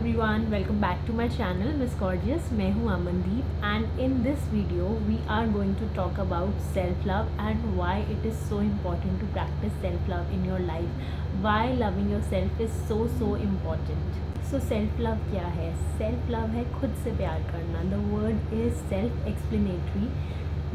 Everyone, welcome back to my channel miss gorgeous. मैं हूं Amandeep and in this video we are going to talk about self love and why it is so important to practice self love in your life. Why loving your self is so important. So self love क्या है? Self love है खुद से प्यार करना। The word is self explanatory,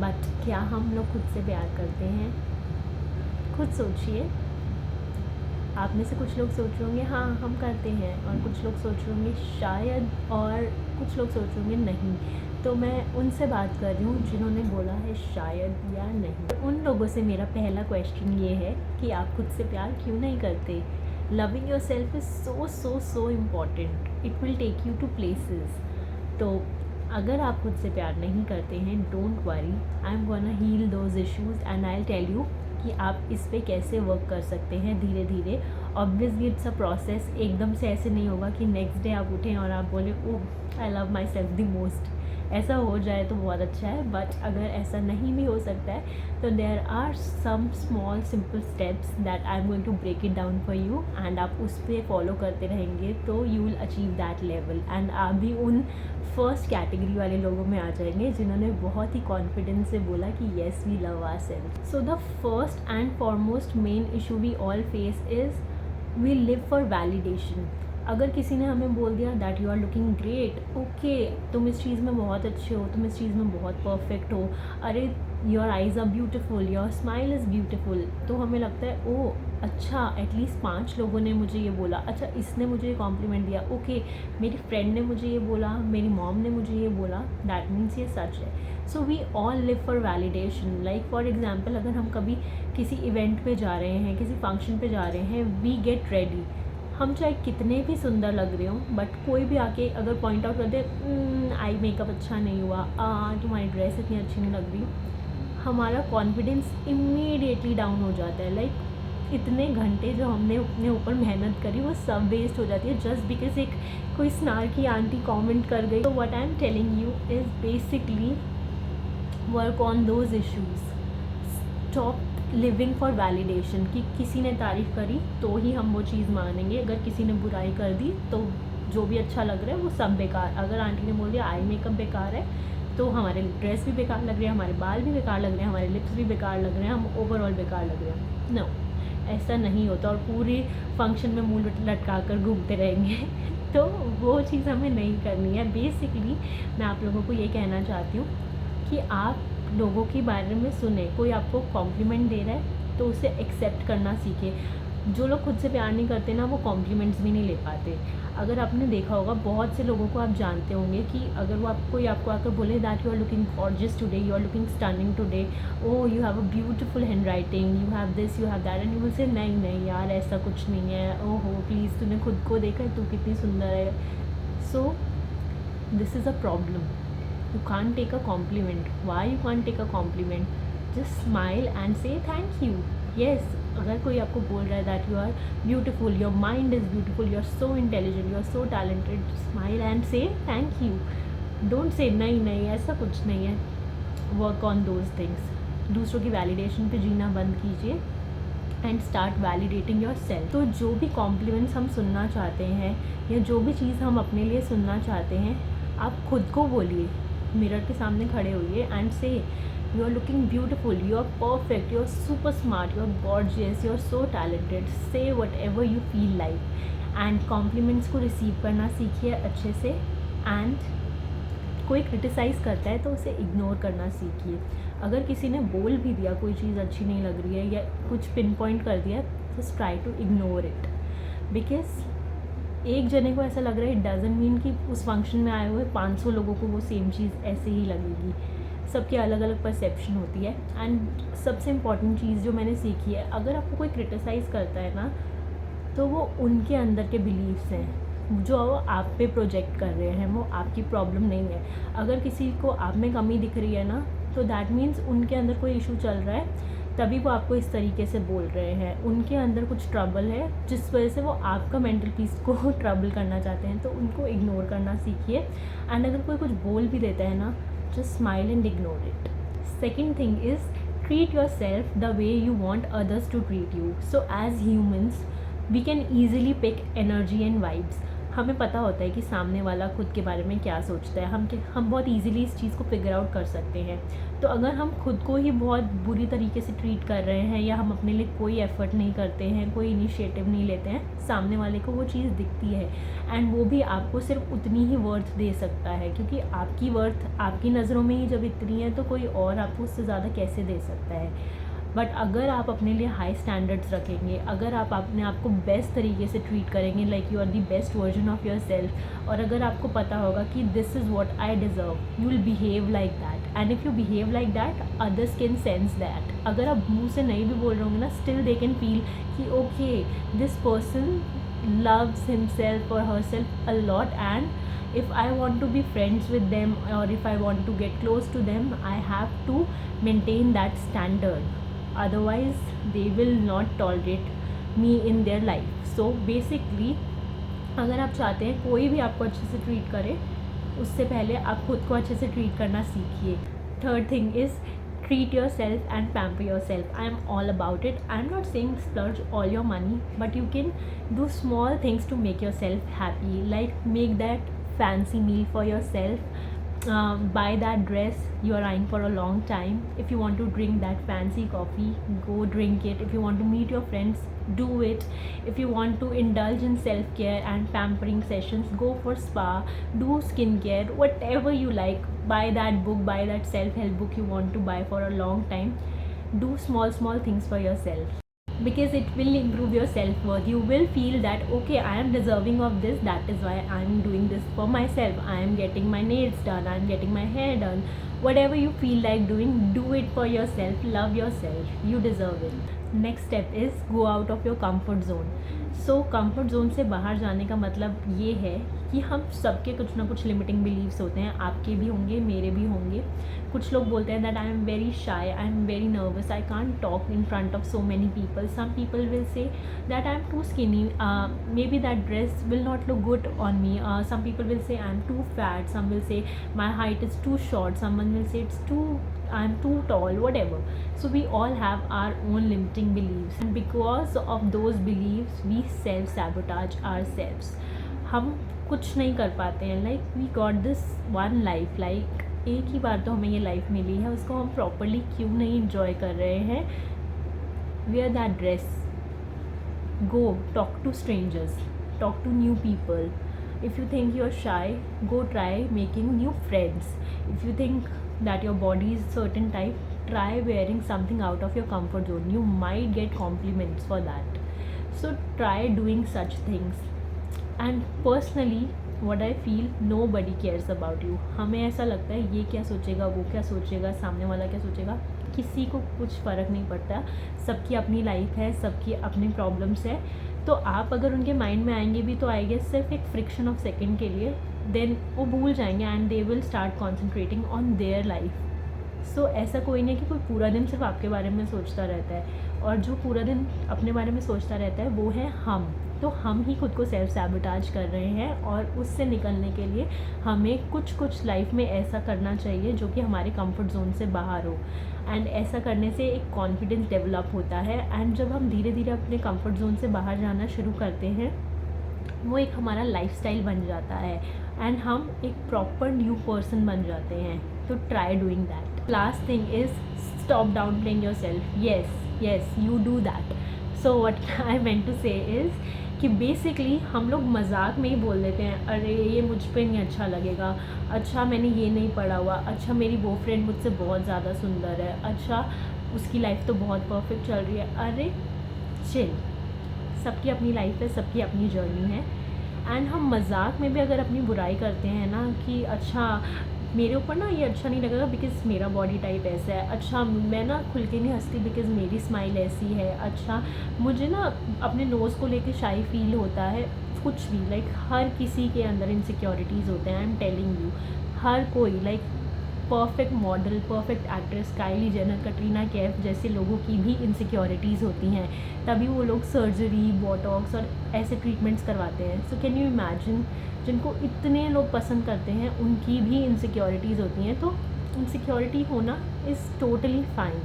but क्या हम लोग खुद से प्यार करते हैं? खुद सोचिए। आप में से कुछ लोग सोच रहे होंगे हाँ हम करते हैं, और कुछ लोग सोच रहे होंगे शायद, और कुछ लोग सोच रहे होंगे नहीं। तो मैं उनसे बात कर रही हूँ जिन्होंने बोला है शायद या नहीं। उन लोगों से मेरा पहला क्वेश्चन ये है कि आप खुद से प्यार क्यों नहीं करते? Loving your self is so important. It will take you to places. तो अगर आप खुद से प्यार नहीं करते हैं, don't worry, I am gonna heal those issues and I will tell you कि आप इस पे कैसे वर्क कर सकते हैं धीरे धीरे। Obviously it's a process. एकदम से ऐसे नहीं होगा कि नेक्स्ट डे आप उठें और आप बोले oh I love myself the most. ऐसा हो जाए तो बहुत अच्छा है, बट अगर ऐसा नहीं भी हो सकता है तो there are some small simple steps that I am going to break it down for you, and आप उस पर फॉलो करते रहेंगे तो you will achieve that level, and आप भी उन फर्स्ट कैटेगरी वाले लोगों में आ जाएंगे जिन्होंने बहुत ही कॉन्फिडेंस से बोला कि yes we love ourselves. So the first and foremost main issue we all face is we live for validation. अगर किसी ने हमें बोल दिया that you are looking great, okay तुम इस चीज़ में बहुत अच्छे हो, तुम इस चीज़ में बहुत परफेक्ट हो, अरे your eyes are beautiful, your smile is beautiful, तो हमें लगता है ओह अच्छा एटलीस्ट 5 लोगों ने मुझे ये बोला, अच्छा इसने मुझे ये कॉम्प्लीमेंट दिया, ओके मेरी फ्रेंड ने मुझे ये बोला, मेरी मॉम ने मुझे ये बोला, दैट मीन्स ये सच है। So we all live for validation. Like for example, अगर हम कभी किसी इवेंट पे जा रहे हैं, किसी फंक्शन पे जा रहे हैं, वी गेट रेडी। हम चाहे कितने भी सुंदर लग रहे हों, बट कोई भी आके अगर पॉइंट आउट कर दे आई मेकअप अच्छा नहीं हुआ, तुम्हारी ड्रेस इतनी अच्छी नहीं लग रही, हमारा कॉन्फिडेंस इमीडिएटली डाउन हो जाता है। लाइक इतने घंटे जो हमने अपने ऊपर मेहनत करी वो सब वेस्ट हो जाती है जस्ट बिकॉज एक कोई स्नार्की आंटी कमेंट कर गई। तो what I am telling you is basically work on those issues. Stop living for validation कि किसी ने तारीफ़ करी तो ही हम वो चीज़ मानेंगे, अगर किसी ने बुराई कर दी तो जो भी अच्छा लग रहा है वो सब बेकार। अगर आंटी ने बोल दिया आई मेकअप बेकार है तो हमारे ड्रेस भी बेकार लग रहे हैं, हमारे बाल भी बेकार लग रहे हैं, हमारे लिप्स भी बेकार लग रहे हैं, हम ओवरऑल बेकार लग रहे हैं। नो, ऐसा नहीं होता, और पूरी फंक्शन में मुँह लटका कर घूमते रहेंगे तो वो चीज़ हमें नहीं करनी है। बेसिकली मैं आप लोगों को ये कहना चाहती हूँ कि आप लोगों के बारे में सुने, कोई आपको कॉम्प्लीमेंट दे रहा है तो उसे एक्सेप्ट करना सीखे। जो लोग खुद से प्यार नहीं करते ना, वो कॉम्प्लीमेंट्स भी नहीं ले पाते। अगर आपने देखा होगा, बहुत से लोगों को आप जानते होंगे कि अगर वो आपको आकर बोले that you are looking gorgeous today, you are looking stunning today, oh you have a beautiful hand writing, you have this, you have that, and you will say नहीं यार ऐसा कुछ नहीं है, ओहो प्लीज़ तूने खुद को देखा है, तू कितनी सुंदर है। So this is a problem. You can't take a compliment. Why you can't take a compliment? Just smile and say thank you. Yes, अगर कोई आपको बोल रहा है that you are beautiful, your mind is beautiful, you are so intelligent, you are so talented, smile and say thank you. Don't say नहीं ऐसा कुछ नहीं है। Work on those things. दूसरों की वैलिडेशन पे जीना बंद कीजिए and start validating your self. तो जो भी कॉम्प्लीमेंट्स हम सुनना चाहते हैं या जो भी चीज़ हम अपने लिए सुनना चाहते हैं, आप खुद को बोलिए, मिरर के सामने खड़े होइए and say you are looking beautiful, you are perfect, you are super smart, you are gorgeous, you are so talented, say whatever you feel like. And compliments को रिसीव करना सीखिए अच्छे से, एंड कोई क्रिटिसाइज़ करता है तो उसे इग्नोर करना सीखिए। अगर किसी ने बोल भी दिया कोई चीज़ अच्छी नहीं लग रही है या कुछ पिन पॉइंट कर दिया, just try to ignore it, because एक जने को ऐसा लग रहा है इट डजंट मीन कि उस फंक्शन में आए हुए 500 लोगों को वो सेम चीज़ ऐसे ही लगेगी। सबकी अलग अलग परसेप्शन होती है। एंड सबसे इम्पॉर्टेंट चीज़ जो मैंने सीखी है, अगर आपको कोई क्रिटिसाइज़ करता है ना, तो वो उनके अंदर के बिलीव्स हैं जो आप पे प्रोजेक्ट कर रहे हैं, वो आपकी प्रॉब्लम नहीं है। अगर किसी को आप में कमी दिख रही है ना, तो दैट मीन्स उनके अंदर कोई इशू चल रहा है, तभी वो आपको इस तरीके से बोल रहे हैं। उनके अंदर कुछ ट्रबल है जिस वजह से वो आपका मेंटल पीस को ट्रबल करना चाहते हैं, तो उनको इग्नोर करना सीखिए। एंड अगर कोई कुछ बोल भी देता है ना, just smile and ignore it. Second thing is treat your self the way you want others to treat you. So as humans we can easily pick energy and vibes. हमें पता होता है कि सामने वाला खुद के बारे में क्या सोचता है, हम बहुत ईज़िली इस चीज़ को फिगर आउट कर सकते हैं। तो अगर हम खुद को ही बहुत बुरी तरीके से ट्रीट कर रहे हैं या हम अपने लिए कोई एफ़र्ट नहीं करते हैं, कोई इनिशिएटिव नहीं लेते हैं, सामने वाले को वो चीज़ दिखती है एंड वो भी आपको सिर्फ उतनी ही वर्थ दे सकता है, क्योंकि आपकी वर्थ आपकी नज़रों में ही जब इतनी है तो कोई और आपको उससे ज़्यादा कैसे दे सकता है। बट अगर आप अपने लिए हाई स्टैंडर्ड्स रखेंगे, अगर आप अपने आप को बेस्ट तरीके से ट्रीट करेंगे, like you are the best version of your self, और अगर आपको पता होगा कि this is what I deserve, you will behave like that, and if you behave like that others can sense that. अगर आप मुँह से नहीं भी बोल रहे होंगे ना, स्टिल दे कैन फील कि okay this person loves himself or herself a lot, and if I want to be friends with them or if I want to get close to them, I have to maintain that standard, otherwise they will not tolerate me in their life. So basically अगर आप चाहते हैं कोई भी आपको अच्छे से treat करे, उससे पहले आप खुद को अच्छे से ट्रीट करना सीखिए. Third thing is treat yourself and pamper yourself. I am all about it. I am not saying splurge all your money, but you can do small things to make yourself happy, like make that fancy meal for yourself, buy that dress you are eyeing for a long time. If you want to drink that fancy coffee, go drink it. If you want to meet your friends, do it. If you want to indulge in self-care and pampering sessions, go for spa, do skincare, whatever you like. Buy that book, buy that self-help book you want to buy for a long time. Do small things for yourself, because it will improve your self-worth. You will feel that okay, I am deserving of this, that is why I am doing this for myself. I am getting my nails done, I am getting my hair done. Whatever you feel like doing, do it for yourself. Love yourself, you deserve it. Next step is go out of your comfort zone. So comfort zone से बाहर जाने का मतलब ये है कि हम सबके कुछ ना कुछ लिमिटिंग बिलीव्स होते हैं. आपके भी होंगे, मेरे भी होंगे. कुछ लोग बोलते हैं that I am very shy, I am very nervous, I can't talk in front of so many people. Some people will say that I am too skinny, maybe that dress will not look good on me. Some people will say I am too fat, some will say my height is too short, someone will say I'm too tall, whatever. So we all have our own limiting beliefs, and because of those beliefs we self-sabotage ourselves. हम कुछ नहीं कर पाते हैं. Like we got this one life, like एक ही बार तो हमें ये लाइफ मिली है, उसको हम प्रॉपरली क्यों नहीं enjoy कर रहे हैं. Wear that dress, go talk to strangers, talk to new people. If you think you're shy, go try making new friends. If you think that your body is certain type, try wearing something out of your comfort zone. You might get compliments for that. So try doing such things. And personally what I feel, nobody cares about you. हमें ऐसा लगता है ये क्या सोचेगा, वो क्या सोचेगा, सामने वाला क्या सोचेगा, किसी को कुछ फ़र्क नहीं पड़ता. सबकी अपनी लाइफ है, सबकी अपनी प्रॉब्लम्स है. तो आप अगर उनके माइंड में आएंगे भी तो आई गेस सिर्फ एक फ्रिक्शन ऑफ सेकेंड के लिए, देन वो भूल जाएंगे and they will start concentrating on their life. So ऐसा कोई नहीं कि कोई पूरा दिन सिर्फ आपके बारे में सोचता रहता है, और जो पूरा दिन अपने बारे में सोचता रहता है वो है हम. तो हम ही खुद को सेल्फ सैबोटाज कर रहे हैं, और उससे निकलने के लिए हमें कुछ लाइफ में ऐसा करना चाहिए जो कि हमारे कंफर्ट जोन से बाहर हो. एंड ऐसा करने से एक कॉन्फिडेंस डेवलप होता है, एंड जब हम धीरे धीरे अपने कंफर्ट जोन से बाहर जाना शुरू करते हैं, वो एक हमारा लाइफस्टाइल बन जाता है एंड हम एक प्रॉपर न्यू पर्सन बन जाते हैं. तो try doing that. Last thing is stop downplaying your self. Yes you do that. So what I meant to say is कि बेसिकली हम लोग मजाक में ही बोल देते हैं, अरे ये मुझ पे नहीं अच्छा लगेगा, अच्छा मैंने ये नहीं पढ़ा हुआ, अच्छा मेरी वो फ्रेंड मुझसे बहुत ज़्यादा सुंदर है, अच्छा उसकी लाइफ तो बहुत परफेक्ट चल रही है. अरे चिल, सबकी अपनी लाइफ है, सबकी अपनी जर्नी है. एंड हम मजाक में भी अगर अपनी बुराई करते हैं ना कि अच्छा मेरे ऊपर ना ये अच्छा नहीं लगेगा बिकॉज़ मेरा बॉडी टाइप ऐसा है, अच्छा मैं ना खुल के नहीं हंसती बिकॉज़ मेरी स्माइल ऐसी है, अच्छा मुझे ना अपने नोज़ को लेके शाई फील होता है, कुछ भी. लाइक हर किसी के अंदर इनसिक्योरिटीज़ होते हैं. आई एम टेलिंग यू, हर कोई, like perfect model, perfect actress, Kylie Jenner, Katrina Kaif जैसे लोगों की भी इनसिक्योरिटीज़ होती हैं, तभी वो लोग सर्जरी, बोटॉक्स और ऐसे ट्रीटमेंट्स करवाते हैं. सो कैन यू इमेजिन, जिनको इतने लोग पसंद करते हैं उनकी भी इनसिक्योरिटीज़ होती हैं. तो इनसिक्योरिटी होना इज़ टोटली फाइन.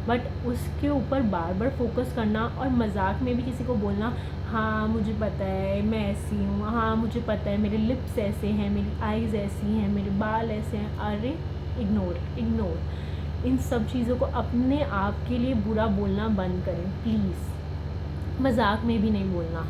बट उसके ऊपर बार बार फोकस करना और मजाक में भी किसी को बोलना, हाँ मुझे पता है मैं ऐसी हूँ, हाँ मुझे पता है मेरे लिप्स ऐसे हैं, मेरी आईज़ ऐसी हैं, मेरे बाल ऐसे हैं, अरे इग्नोर इग्नोर इन सब चीज़ों को। अपने आप के लिए बुरा बोलना बंद करें प्लीज़। मजाक में भी नहीं बोलना,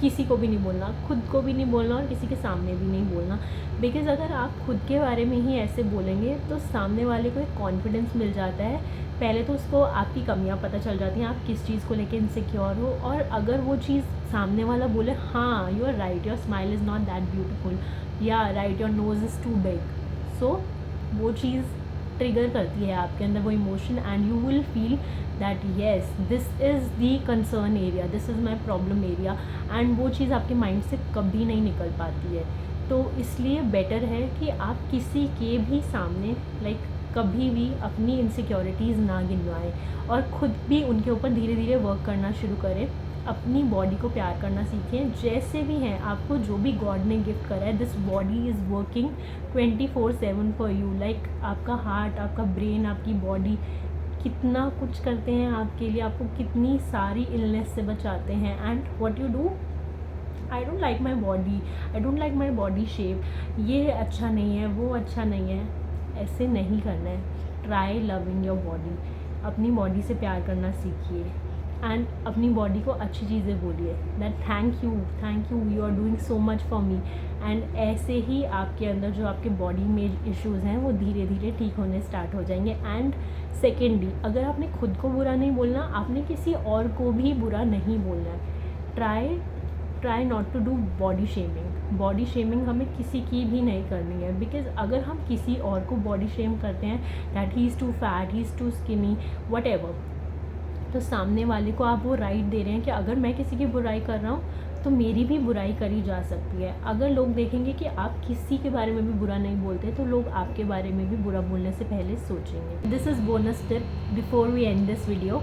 किसी को भी नहीं बोलना, खुद को भी नहीं बोलना और किसी के सामने भी नहीं बोलना। बिकॉज़ अगर आप खुद के बारे में ही ऐसे बोलेंगे तो सामने वाले को एक कॉन्फिडेंस मिल जाता है। पहले तो उसको आपकी कमियां पता चल जाती हैं, आप किस चीज़ को लेके इनसिक्योर हो। और अगर वो चीज़ सामने वाला बोले, हाँ you are right, your smile is not that beautiful, या right your nose is too big, so वो चीज़ ट्रिगर करती है आपके अंदर वो emotion, and you will feel that yes this is the concern area, this is my problem area, and वो चीज़ आपके माइंड से कभी नहीं निकल पाती है। तो इसलिए बेटर है कि आप किसी के भी सामने कभी भी अपनी इनसिक्योरिटीज़ ना गिनवाएं और ख़ुद भी उनके ऊपर धीरे धीरे वर्क करना शुरू करें। अपनी बॉडी को प्यार करना सीखें, जैसे भी हैं। आपको जो भी गॉड ने गिफ्ट करा है, this body is working 24/7 for you. आपका हार्ट, आपका ब्रेन, आपकी बॉडी कितना कुछ करते हैं आपके लिए, आपको कितनी सारी इलनेस से बचाते हैं। And what you do, I don't like my body, I don't like my body shape, ये अच्छा नहीं है, वो अच्छा नहीं है, ऐसे नहीं करना है। ट्राई लविंग योर बॉडी, अपनी बॉडी से प्यार करना सीखिए एंड अपनी बॉडी को अच्छी चीज़ें बोलिए, that thank you, you are doing so much for me. And ऐसे ही आपके अंदर जो आपके बॉडी में इश्यूज़ हैं वो धीरे धीरे ठीक होने स्टार्ट हो जाएंगे। एंड सेकेंडली, अगर आपने खुद को बुरा नहीं बोलना, आपने किसी और को भी बुरा नहीं बोलना है। Try not to do body shaming. Body shaming हमें किसी की भी नहीं करनी है, बिकॉज अगर हम किसी और को बॉडी शेम करते हैं, that he is too fat, he is too skinny, whatever, तो सामने वाले को आप वो राइट दे रहे हैं कि अगर मैं किसी की बुराई कर रहा हूँ तो मेरी भी बुराई करी जा सकती है। अगर लोग देखेंगे कि आप किसी के बारे में भी बुरा नहीं बोलते, तो लोग आपके बारे में भी बुरा बोलने से पहले सोचेंगे। This is bonus tip before we end this video.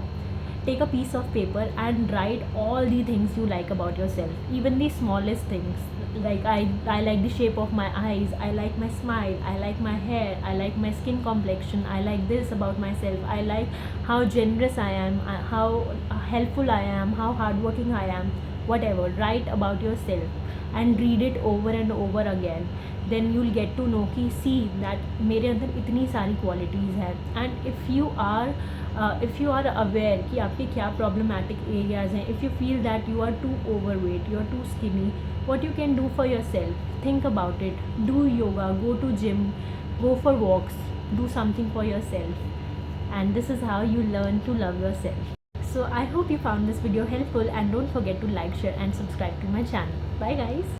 Take a piece of paper and write all the things you like about yourself, even the smallest things. Like I like the shape of my eyes, I like my smile, I like my hair, I like my skin complexion, I like this about myself, I like how generous I am, how helpful I am, how hardworking I am, whatever. Write about yourself and read it over and over again. Then you'll get to know कि see that मेरे अंदर इतनी सारी qualities हैं। and if you are aware कि आपके क्या problematic areas हैं, if you feel that you are too overweight, you are too skinny, what you can do for yourself, think about it, do yoga, go to gym, go for walks, do something for yourself, and this is how you learn to love yourself. So I hope you found this video helpful, and don't forget to like, share and subscribe to my channel. Bye guys.